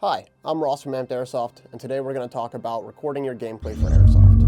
Hi, I'm Ross from Airsoft, and today we're going to talk about recording your gameplay for Airsoft.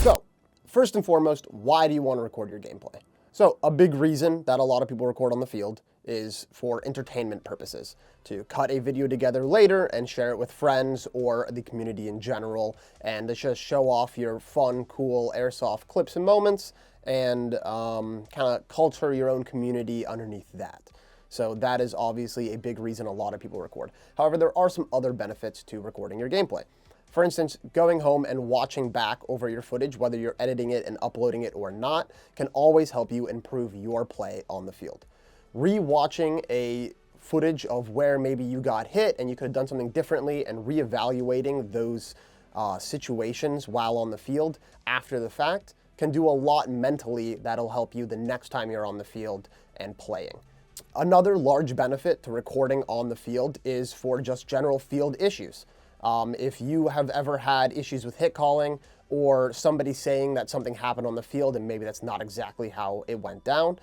So, first and foremost, why do you want to record your gameplay? So, a big reason that a lot of people record on the field is for entertainment purposes, to cut a video together later and share it with friends or the community in general, and to just show off your fun, cool Airsoft clips and moments, and kind of culture your own community underneath that. So that is obviously a big reason a lot of people record. However, there are some other benefits to recording your gameplay. For instance, going home and watching back over your footage, whether you're editing it and uploading it or not, can always help you improve your play on the field. Re-watching a footage of where maybe you got hit and you could have done something differently and re-evaluating those situations while on the field after the fact can do a lot mentally that'll help you the next time you're on the field and playing. Another large benefit to recording on the field is for just general field issues. If you have ever had issues with hit calling or somebody saying that something happened on the field and maybe that's not exactly how it went down,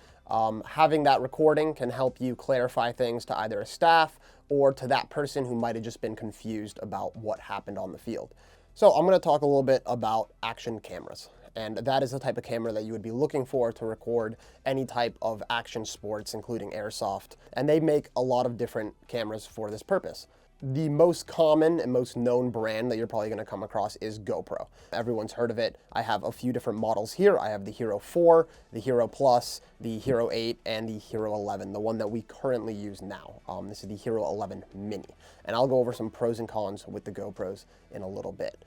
having that recording can help you clarify things to either a staff or to that person who might have just been confused about what happened on the field. So I'm going to talk a little bit about action cameras. And that is the type of camera that you would be looking for to record any type of action sports, including Airsoft. And they make a lot of different cameras for this purpose. The most common and most known brand that you're probably going to come across is GoPro. Everyone's heard of it. I have a few different models here. I have the Hero 4, the Hero Plus, the Hero 8, and the Hero 11, the one that we currently use now. This is the Hero 11 Mini. And I'll go over some pros and cons with the GoPros in a little bit.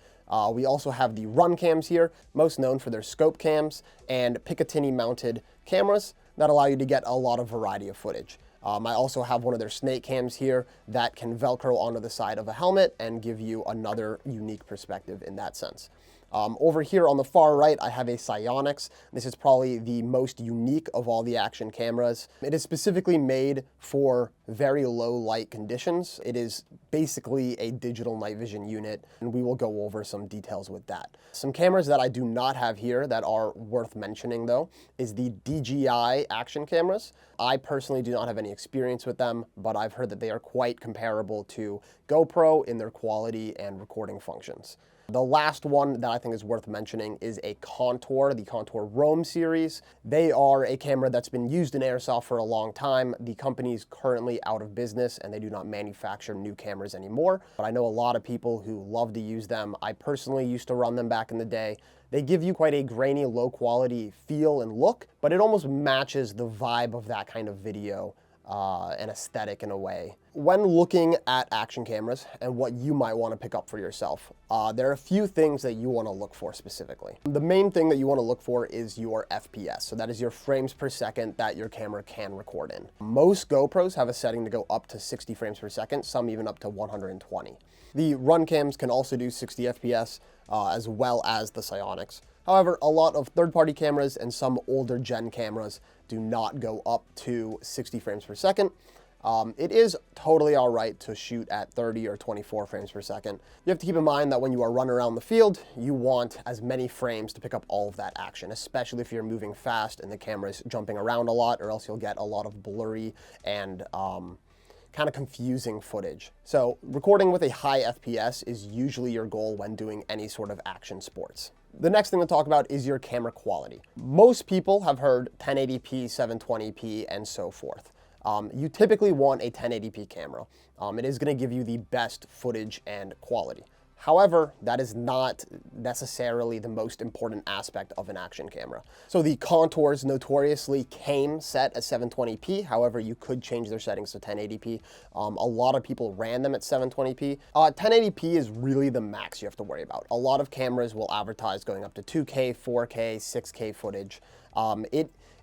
We also have the Runcams here, most known for their scope cams and Picatinny mounted cameras that allow you to get a lot of variety of footage. I also have one of their snake cams here that can Velcro onto the side of a helmet and give you another unique perspective in that sense. Over here on the far right, I have a Sionyx. This is probably the most unique of all the action cameras. It is specifically made for very low light conditions. It is basically a digital night vision unit, and we will go over some details with that. Some cameras that I do not have here that are worth mentioning though is the DJI action cameras. I personally do not have any experience with them, but I've heard that they are quite comparable to GoPro in their quality and recording functions. The last one that I think is worth mentioning is a Contour, the Contour Roam series. They are a camera that's been used in Airsoft for a long time. The company is currently out of business and they do not manufacture new cameras anymore. But I know a lot of people who love to use them. I personally used to run them back in the day. They give you quite a grainy, low quality feel and look, but it almost matches the vibe of that kind of video and aesthetic in a way. When looking at action cameras and what you might want to pick up for yourself, there are a few things that you want to look for specifically. The main thing that you want to look for is your FPS. So that is your frames per second that your camera can record in. Most GoPros have a setting to go up to 60 frames per second, some even up to 120. The Runcams can also do 60 FPS as well as the Sionyx. However, a lot of third-party cameras and some older gen cameras do not go up to 60 frames per second. It is totally all right to shoot at 30 or 24 frames per second. You have to keep in mind that when you are running around the field, you want as many frames to pick up all of that action, especially if you're moving fast and the camera is jumping around a lot, or else you'll get a lot of blurry and kind of confusing footage. So recording with a high FPS is usually your goal when doing any sort of action sports. The next thing to talk about is your camera quality. Most people have heard 1080p, 720p, and so forth. You typically want a 1080p camera. It is going to give you the best footage and quality. However, that is not necessarily the most important aspect of an action camera. So the Contours notoriously came set at 720p. However, you could change their settings to 1080p. A lot of people ran them at 720p. 1080p is really the max you have to worry about. A lot of cameras will advertise going up to 2K, 4K, 6K footage.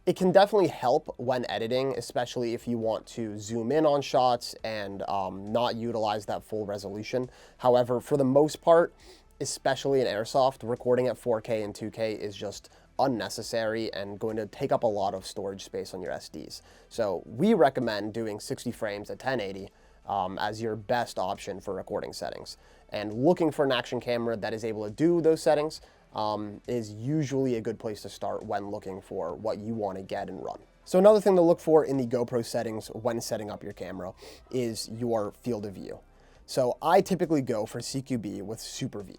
It can definitely help when editing, especially if you want to zoom in on shots and not utilize that full resolution. However, for the most part, especially in Airsoft, recording at 4K and 2K is just unnecessary and going to take up a lot of storage space on your SDs. So we recommend doing 60 frames at 1080 as your best option for recording settings. And looking for an action camera that is able to do those settings is usually a good place to start when looking for what you want to get and run. So another thing to look for in the GoPro settings when setting up your camera is your field of view. So I typically go for CQB with Super View.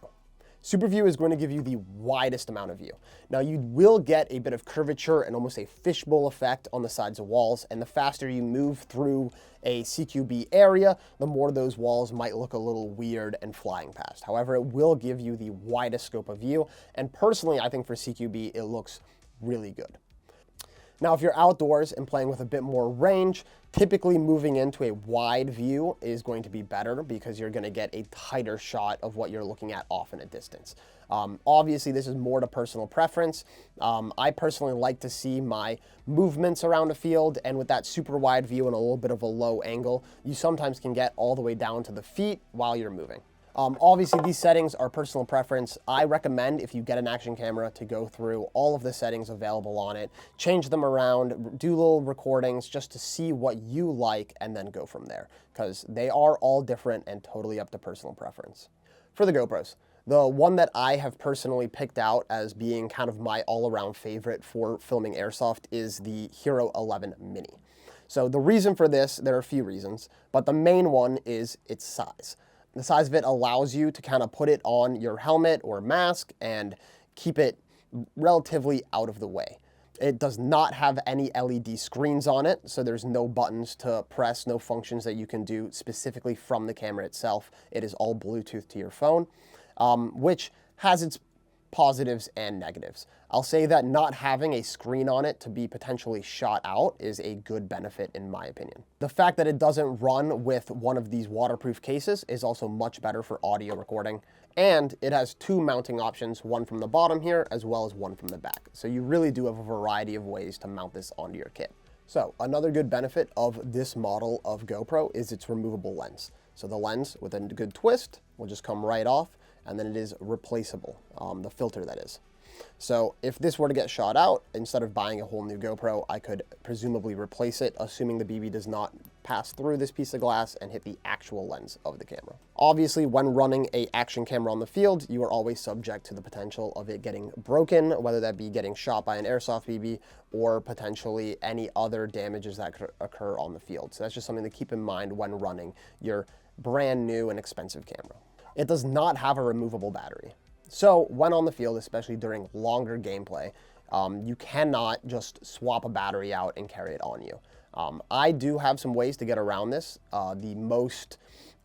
Super View is going to give you the widest amount of view. Now you will get a bit of curvature and almost a fishbowl effect on the sides of walls, and the faster you move through a CQB area, the more those walls might look a little weird and flying past. However, it will give you the widest scope of view, and personally I think for CQB it looks really good. Now, if you're outdoors and playing with a bit more range, typically moving into a wide view is going to be better because you're going to get a tighter shot of what you're looking at off in a distance. Obviously, this is more to personal preference. I personally like to see my movements around a field, and with that super wide view and a little bit of a low angle, you sometimes can get all the way down to the feet while you're moving. Obviously, these settings are personal preference. I recommend, if you get an action camera, to go through all of the settings available on it, change them around, do little recordings just to see what you like, and then go from there, because they are all different and totally up to personal preference. For the GoPros, the one that I have personally picked out as being kind of my all-around favorite for filming airsoft is the Hero 11 Mini. So the reason for this, there are a few reasons, but the main one is its size. The size of it allows you to kind of put it on your helmet or mask and keep it relatively out of the way. It does not have any LED screens on it, so there's no buttons to press, no functions that you can do specifically from the camera itself. It is all Bluetooth to your phone, which has its positives and negatives. I'll say that not having a screen on it to be potentially shot out is a good benefit in my opinion. The fact that it doesn't run with one of these waterproof cases is also much better for audio recording, and it has two mounting options, one from the bottom here as well as one from the back. So you really do have a variety of ways to mount this onto your kit. So another good benefit of this model of GoPro is its removable lens. So the lens with a good twist will just come right off, and then it is replaceable, the filter that is. So if this were to get shot out, instead of buying a whole new GoPro, I could presumably replace it, assuming the BB does not pass through this piece of glass and hit the actual lens of the camera. Obviously, when running an action camera on the field, you are always subject to the potential of it getting broken, whether that be getting shot by an Airsoft BB or potentially any other damages that could occur on the field. So that's just something to keep in mind when running your brand new and expensive camera. It does not have a removable battery. So when on the field, especially during longer gameplay, you cannot just swap a battery out and carry it on you. I do have some ways to get around this. The most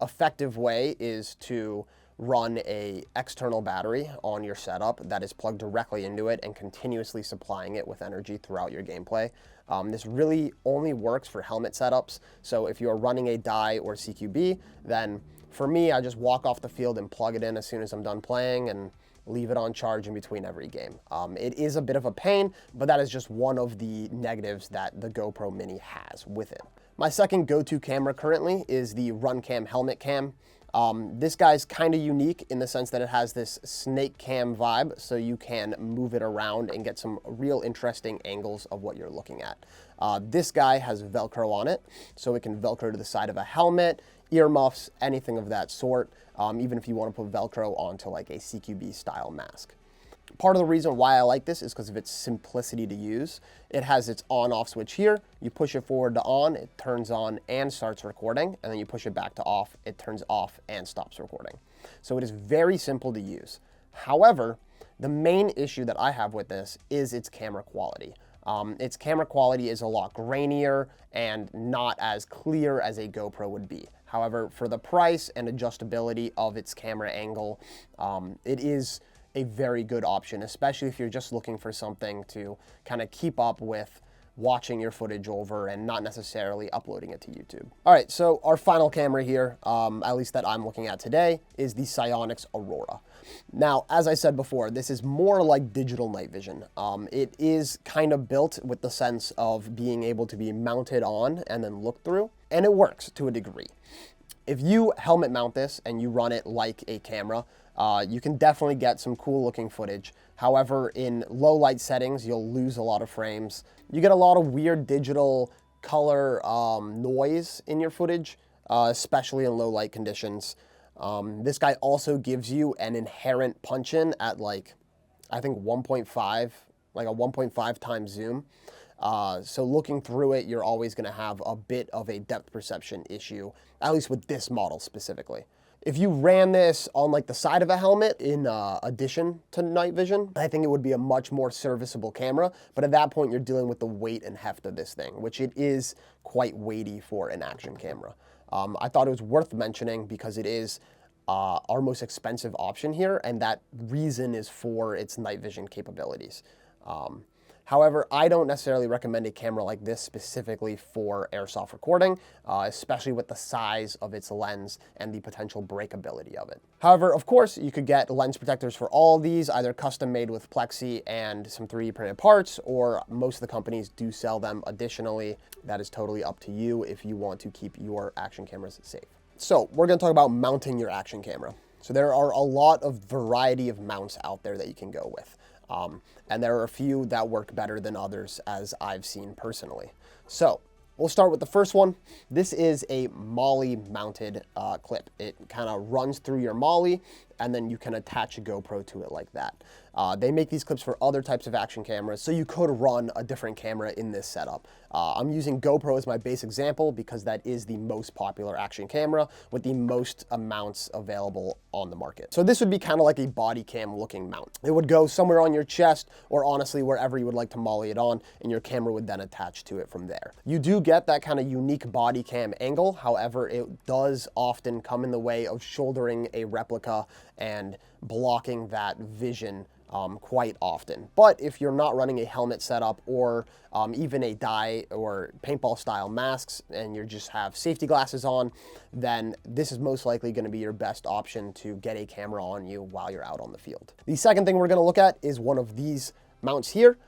effective way is to run an external battery on your setup that is plugged directly into it and continuously supplying it with energy throughout your gameplay. This really only works for helmet setups. So if you're running a die or CQB, then for me, I just walk off the field and plug it in as soon as I'm done playing and leave it on charge in between every game. It is a bit of a pain, but that is just one of the negatives that the GoPro Mini has with it. My second go-to camera currently is the Runcam Helmet Cam. This guy's kind of unique in the sense that it has this snake cam vibe, so you can move it around and get some real interesting angles of what you're looking at. This guy has Velcro on it, so it can Velcro to the side of a helmet, earmuffs, anything of that sort, even if you want to put Velcro onto like a CQB style mask. Part of the reason why I like this is because of its simplicity to use. It has its on-off switch here. You push it forward to on, it turns on and starts recording, and then you push it back to off, it turns off and stops recording. So it is very simple to use. However, the main issue that I have with this is its camera quality. Its camera quality is a lot grainier and not as clear as a GoPro would be. However, for the price and adjustability of its camera angle, it is a very good option, especially if you're just looking for something to kind of keep up with watching your footage over and not necessarily uploading it to YouTube. All right, so our final camera here, at least that I'm looking at today, is the Sionyx Aurora. Now, as I said before, this is more like digital night vision. It is kind of built with the sense of being able to be mounted on and then looked through, and it works to a degree. If you helmet mount this and you run it like a camera, you can definitely get some cool looking footage. However, in low light settings, you'll lose a lot of frames. You get a lot of weird digital color noise in your footage, especially in low light conditions. This guy also gives you an inherent punch in at like, I think 1.5, like a 1.5 times zoom. So looking through it, you're always going to have a bit of a depth perception issue, at least with this model specifically. If you ran this on like the side of a helmet in addition to night vision, I think it would be a much more serviceable camera. But at that point, you're dealing with the weight and heft of this thing, which it is quite weighty for an action camera. I thought it was worth mentioning because it is our most expensive option here, and that reason is for its night vision capabilities. However, I don't necessarily recommend a camera like this specifically for airsoft recording, especially with the size of its lens and the potential breakability of it. However, of course, you could get lens protectors for all of these, either custom made with plexi and some 3D printed parts, or most of the companies do sell them additionally. That is totally up to you if you want to keep your action cameras safe. So we're going to talk about mounting your action camera. So there are a lot of variety of mounts out there that you can go with. And there are a few that work better than others, as I've seen personally. So we'll start with the first one. This is a MOLLE mounted clip. It kind of runs through your MOLLE, and then you can attach a GoPro to it like that. They make these clips for other types of action cameras, so you could run a different camera in this setup. I'm using GoPro as my base example because that is the most popular action camera with the most amounts available on the market. So this would be kind of like a body cam looking mount. It would go somewhere on your chest, or honestly wherever you would like to MOLLE it on, and your camera would then attach to it from there. You do get that kind of unique body cam angle. However, it does often come in the way of shouldering a replica and blocking that vision quite often. But if you're not running a helmet setup or even a dye or paintball style masks, and you just have safety glasses on, then this is most likely going to be your best option to get a camera on you while you're out on the field. The second thing we're going to look at is one of these mounts here.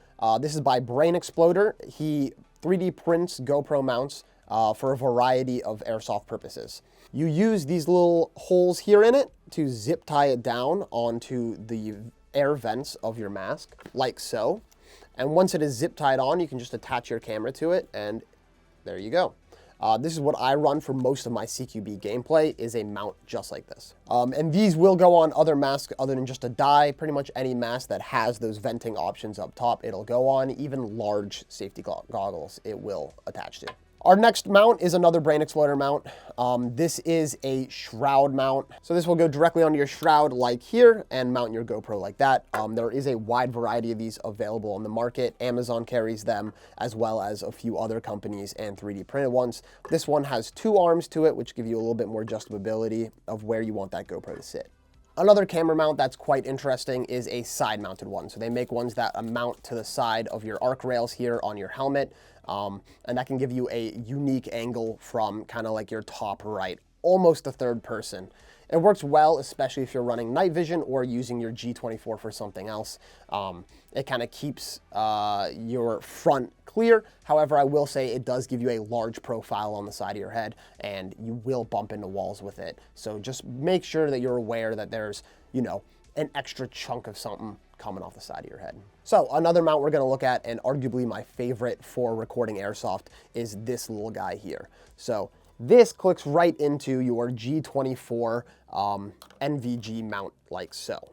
This is by Brain Exploder. He 3D prints GoPro mounts for a variety of airsoft purposes. You use these little holes here in it to zip tie it down onto the air vents of your mask, like so. And once it is zip tied on, you can just attach your camera to it, and there you go. This is what I run for most of my CQB gameplay, is a mount just like this. And these will go on other masks other than just a dye. Pretty much any mask that has those venting options up top, it'll go on. Even large safety goggles, it will attach to. Our next mount is another Brain Exploder mount. This is a shroud mount. So this will go directly onto your shroud like here and mount your GoPro like that. There is a wide variety of these available on the market. Amazon carries them, as well as a few other companies and 3D printed ones. This one has 2 arms to it, which give you a little bit more adjustability of where you want that GoPro to sit. Another camera mount that's quite interesting is a side-mounted one. So they make ones that mount to the side of your arc rails here on your helmet, and that can give you a unique angle from kind of like your top right, almost a third person. It works well, especially if you're running night vision or using your G24 for something else. It kind of keeps your front clear. However, I will say it does give you a large profile on the side of your head, and you will bump into walls with it. So just make sure that you're aware that there's, you know, an extra chunk of something coming off the side of your head. So another mount we're going to look at, and arguably my favorite for recording airsoft, is this little guy here. So this clicks right into your G24 NVG mount like so.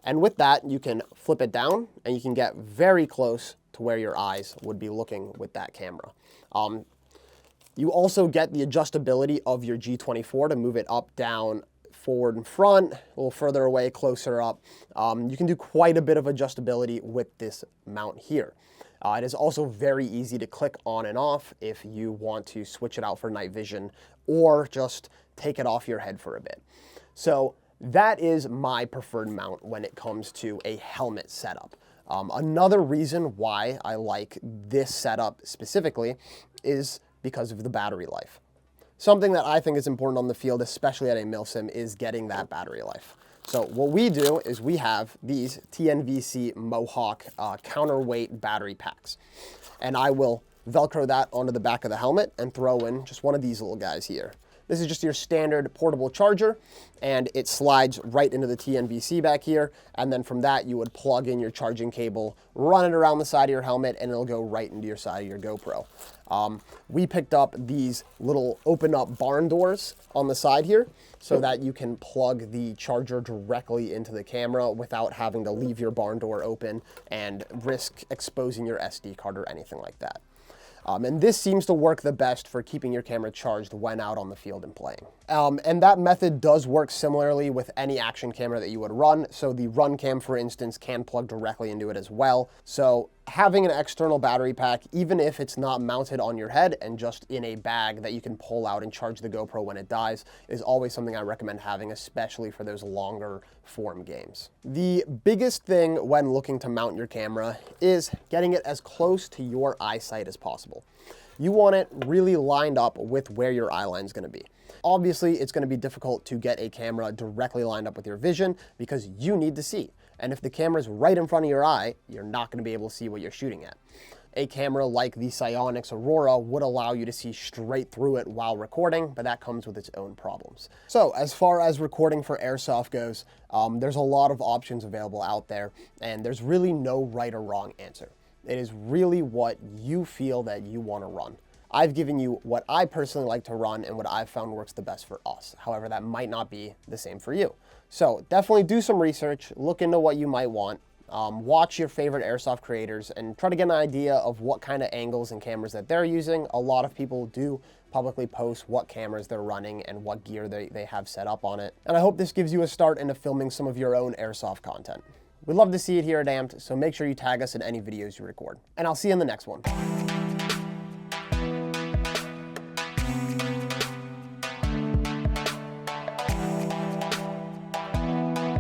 And with that, you can flip it down and you can get very close to where your eyes would be looking with that camera. You also get the adjustability of your G24 to move it up, down, forward and front, a little further away, closer up. You can do quite a bit of adjustability with this mount here. It is also very easy to click on and off if you want to switch it out for night vision or just take it off your head for a bit. So that is my preferred mount when it comes to a helmet setup. Another reason why I like this setup specifically is because of the battery life. Something that I think is important on the field, especially at a milsim, is getting that battery life. So what we do is we have these TNVC Mohawk counterweight battery packs. And I will Velcro that onto the back of the helmet and throw in just one of these little guys here. This is just your standard portable charger, and it slides right into the TNVC back here. And then from that, you would plug in your charging cable, run it around the side of your helmet, and it'll go right into your side of your GoPro. We picked up these little open up barn doors on the side here so that you can plug the charger directly into the camera without having to leave your barn door open and risk exposing your SD card or anything like that. And this seems to work the best for keeping your camera charged when out on the field and playing. And that method does work similarly with any action camera that you would run. So the Runcam, for instance, can plug directly into it as well. So having an external battery pack, even if it's not mounted on your head and just in a bag that you can pull out and charge the GoPro when it dies, is always something I recommend having, especially for those longer form games. The biggest thing when looking to mount your camera is getting it as close to your eyesight as possible. You want it really lined up with where your eye line is going to be. Obviously, it's going to be difficult to get a camera directly lined up with your vision because you need to see. And if the camera's right in front of your eye, you're not going to be able to see what you're shooting at. A camera like the Sionyx Aurora would allow you to see straight through it while recording, but that comes with its own problems. So as far as recording for Airsoft goes, there's a lot of options available out there, and there's really no right or wrong answer. It is really what you feel that you want to run. I've given you what I personally like to run and what I've found works the best for us. However, that might not be the same for you. So definitely do some research, look into what you might want, watch your favorite Airsoft creators, and try to get an idea of what kind of angles and cameras that they're using. A lot of people do publicly post what cameras they're running and what gear they have set up on it. And I hope this gives you a start into filming some of your own Airsoft content. We'd love to see it here at Amped, so make sure you tag us in any videos you record. And I'll see you in the next one.